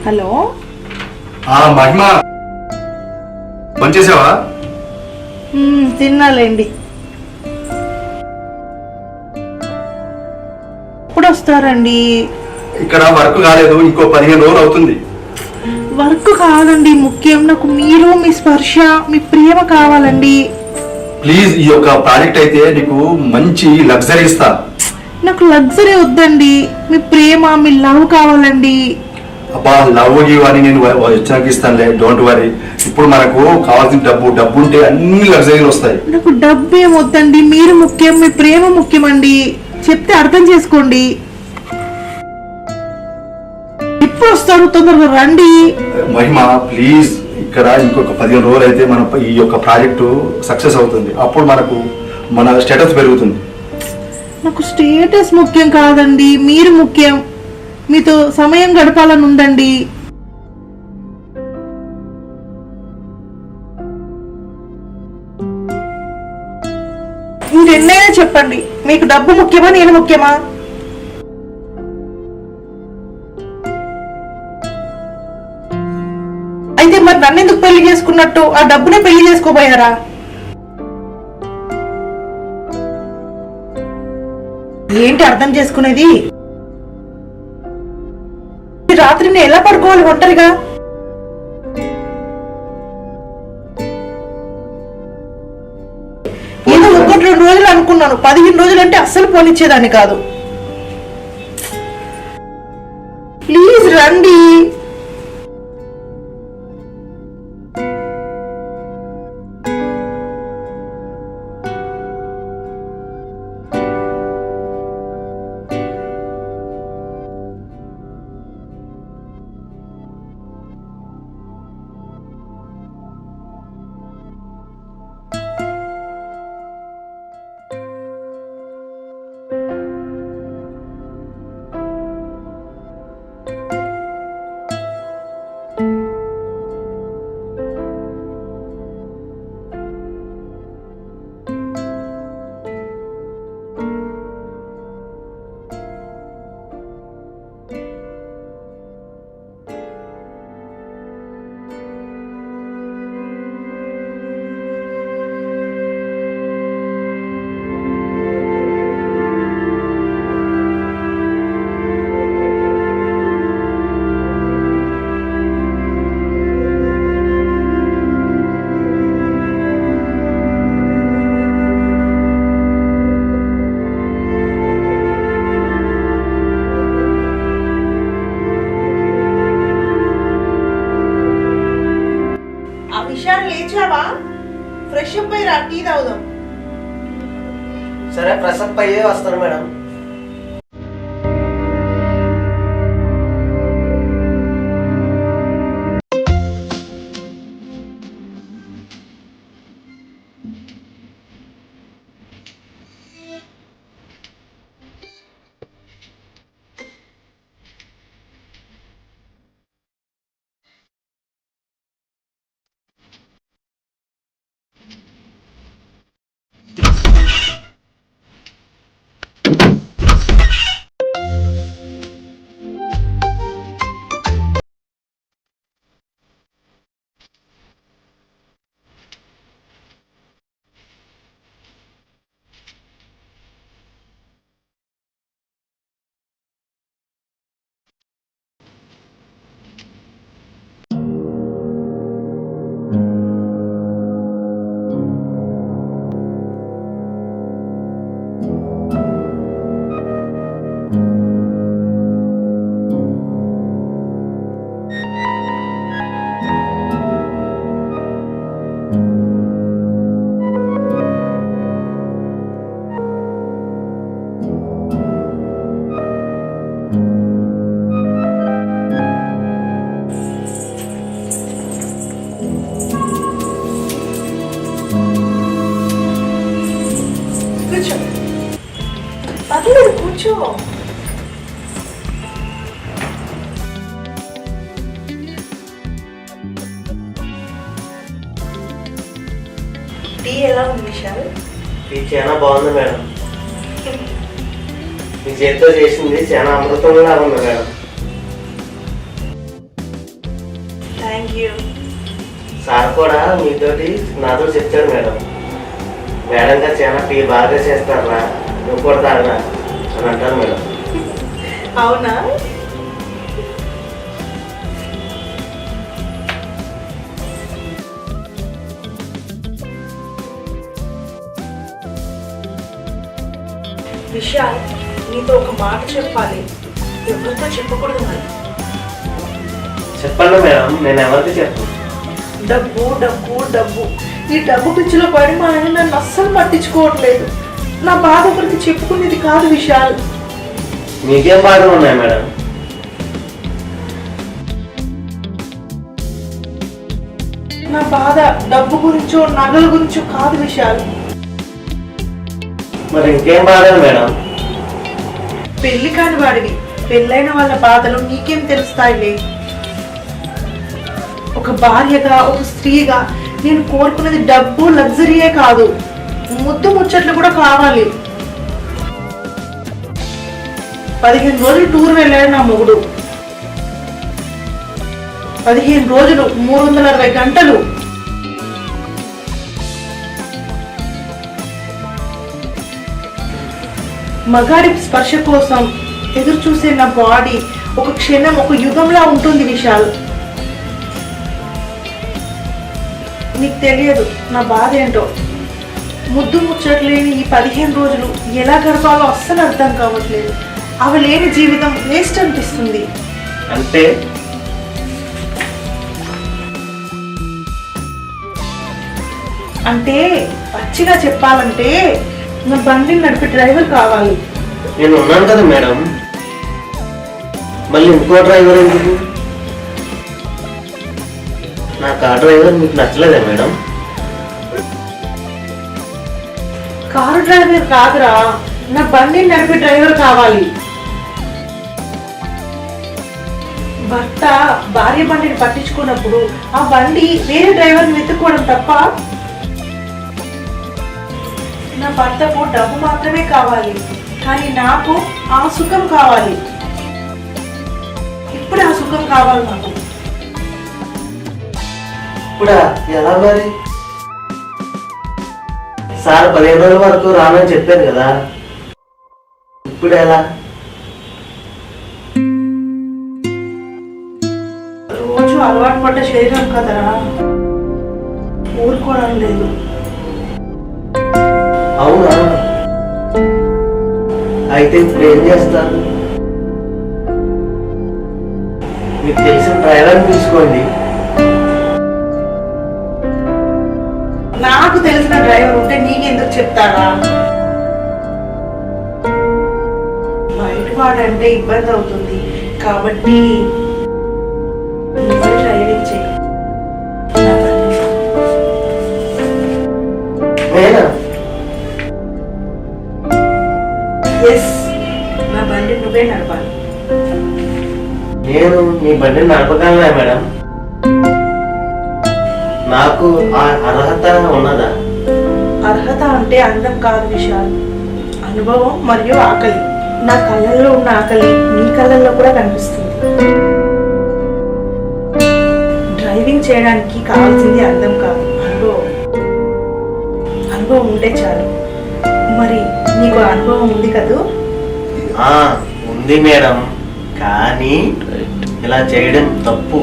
Hello మహిమ పనిచేసావా? తిన్నాలేండి. ఎప్పుడు వస్తారండి? ఇక్కడ వర్క్ కాలేదు, ఇంకో 15 రోజులు అవుతుంది. వర్క్ కాదండి ముఖ్యం, నాకు మీరు మీ స్పర్శ మీ ప్రేమ కావాలండి. ప్లీజ్ ఈ యొక్క ప్రాజెక్ట్ అయితే నీకు మంచి లగ్జరీ ఇస్తా. నాకు లగ్జరీ వద్దండి, మీ ప్రేమ మీ లవ్ కావాలండి. అబ్బా లవ్ అని నేను వచ్చాక ఇస్తానులే, డోంట్ వరీ. ఇప్పుడు మనకు కావాల్సిన డబ్బు ఉంటే అన్ని లగ్జరీలు వస్తాయి. నాకు డబ్బు ఏం వద్దండి, మీరు ముఖ్యం మీ ప్రేమ ముఖ్యం అండి. చెప్తే అర్థం చేసుకోండి. ఎప్పుడు వస్తారు? తొందరగా రండి. మహిమ ప్లీజ్, ఇక్కడ ఇంకొక 15 రోజులు అయితే మన ఈ యొక్క ప్రాజెక్టు సక్సెస్ అవుతుంది. అప్పుడు మన స్టేటస్ పెరుగుతుంది. నాకు స్టేటస్ ముఖ్యం కాదండి, మీరు ముఖ్యం. మీతో సమయం గడపాలని ఉందండి. మీరు ఎన్నైనా చెప్పండి, మీకు డబ్బు ముఖ్యమా నేను ముఖ్యమా? అయితే మరి నన్ను ఎందుకు పెళ్లి చేసుకున్నట్టు? ఆ డబ్బునే పెళ్లి చేసుకోబోయారా? ఏంటి అర్థం చేసుకునేది? రాత్రి నేను ఎలా పడుకోవాలి ఒంటరిగా? ఏదో 1-2 రోజులు అనుకున్నాను, 15 రోజులు అంటే అస్సలు పోనిచ్చేదాన్ని కాదు. ప్లీజ్ రండి. లేచావా? ఫ్రెష్ అప్ అయ్యి రా, టీ తాగుదాం. సరే ఫ్రెష్ అప్ అయ్యే వస్తాను మేడం. కూర్చో. టీ ఎలా ఉంది విశాల్? టీ చాలా బాగుంది మేడం. మీ చేతితో చేసింది చాలా అమృతంలా ఉంది మేడం. Thank you. సార్ కూడా మీతోటి నాతో చెప్తాడు మేడం. మేడం గారు చాలా టీ బాగా చేస్తారా, నువ్వు కూడా తాగరా అని అంటారు మేడం. అవునా? విశాల్, నీతో ఒక మాట చెప్పాలి. ఎవరితో చెప్పకూడదు మరి. చెప్పండి మేడం, నేను ఎవరికి చెప్పు. డబ్బు డబ్బు డబ్బు, ఈ డబ్బు పిచ్చిలో పడి మా ఆయన నన్ను అస్సలు పట్టించుకోవట్లేదు. నా బాధ ఒకరికి చెప్పుకునేది కాదు విశాల్. మీకేం బాధలు ఉన్నాయి మేడం? నా బాధ డబ్బు గురించో నగల గురించో కాదు విశాల్. మరి ఇంకేం బాధలు మేడం? పెళ్లి కాని వాడివి, పెళ్ళైన వాళ్ళ బాధలు నీకేం తెలుస్తాయిలే. ఒక భార్యగా, ఒక స్త్రీగా నేను కోరుకునేది డబ్బు లగ్జరీయే కాదు, ముద్దు ముచ్చట్లు కూడా కావాలి. 15 రోజులు టూర్ వెళ్ళాడు నా మొగుడు. 15 రోజులు 360 గంటలు. మగాడి స్పర్శ కోసం ఎదురు చూసే నా బాడీ ఒక క్షణం, ఒక యుగంలా ఉంటుంది విశాల్. నీకు తెలియదు నా బాధ ఏంటో. ముద్దు ముచ్చట్లేని ఈ 15 రోజులు ఎలా గడపాలో అస్సలు అర్థం కావట్లేదు. అవి లేని జీవితం వేస్ట్ అనిపిస్తుంది. అంటే అంటే పచ్చిగా చెప్పాలంటే నా బండిని నడిపే డ్రైవర్ కావాలి. నేను ఉన్నాను కదా మేడం, మళ్ళీ ఇంకో డ్రైవర్ ఎందుకు? నాకు ఆ డ్రైవర్ మీకు నచ్చలేదా మేడం? కారు డ్రైవర్ కాదురా, నా బండిని నడిపే డ్రైవర్ కావాలి. భర్త భార్య బండిని పట్టించుకున్నప్పుడు ఆ బండి వేరే డ్రైవర్ని వెతుక్కోవడం తప్ప. నా భర్తకు డబ్బు మాత్రమే కావాలి, కానీ నాకు ఆ సుఖం కావాలి. ఇప్పుడు ఆ సుఖం కావాలి నాకు. ఇప్పుడు ఎలా మరి? సార్ 15 రోజుల వరకు రానని చెప్పారు కదా, ఇప్పుడు ఎలా? రోజు అలవాటు పడ్డ శరీరం కదరా, ఊరుకోవడం లేదు. అవునా? అయితే ఇప్పుడు ఏం చేస్తారు? మీకు తెలిసిన డ్రైవర్ని తీసుకోండి. నాకు తెలిసిన డ్రైవర్ ఉంటే నీకెందుకు చెప్తారా? బయట వాడంటే ఇబ్బంది అవుతుంది కాబట్టి నువ్వే డ్రైవింగ్ చేయి. నేనా? ఎస్, నా బండి నువ్వే నడపాలి. నేను మీ బండిని నడపగలనా మేడం? నాకు ఆ అర్హత ఉన్నదా? అర్హత అంటే అందం కాదు విశాల్, అనుభవం మరియు ఆకలి. నా కళ్ళల్లో ఉన్న ఆకలి నీ కళ్ళల్లో కూడా కనిపిస్తుంది. డ్రైవింగ్ చేయడానికి కావాల్సింది అందం కాదు, అనుభవం. అనుభవం ఉంటే చాలు. మరి నీకు అనుభవం ఉంది కదూ? ఉంది మేడం, కానీ ఇలా చేయడం తప్పు.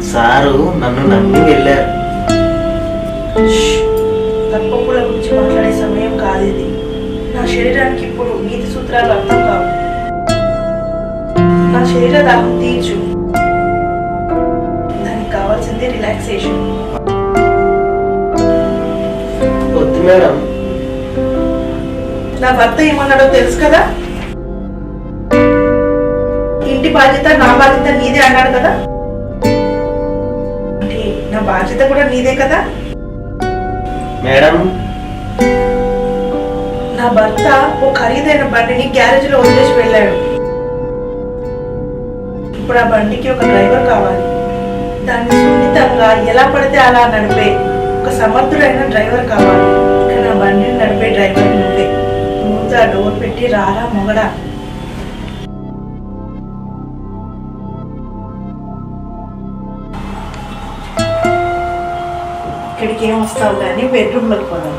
సారు నన్ను నమ్మి వెళ్ళారు. తప్పప్పుల గురించి మాట్లాడే సమయం కాదు ఇది. నా శరీరానికి ఇప్పుడు నీతి సూత్రాలు అర్థం కావు. నా శరీర దాహం తీర్చు, దానికి కావాల్సింది రిలాక్సేషన్. వద్దు మేడం. నా భర్త ఏమన్నాడో తెలుసు కదా, ఇంటి బాధ్యత నా బాధ్యత నీదే అన్నాడు కదా. అంటే నా బాధ్యత కూడా నీదే కదా మేడం. నా భర్త ఓ ఖరీదైన బండిని గ్యారేజ్ లో వదిలేసి వెళ్ళాడు. ఇప్పుడు ఆ బండికి ఒక డ్రైవర్ కావాలి. దాన్ని సున్నితంగా ఎలా పడితే అలా నడిపే ఒక సమర్థుడైన డ్రైవర్ కావాలి. ఇక నా బండిని నడిపే డ్రైవర్ నువ్వే. ముందు ఆ డోర్ పెట్టి రారా మొగడా. ఇక్కడికి ఏం వస్తావు కానీ బెడ్రూమ్లోకి పోదాం.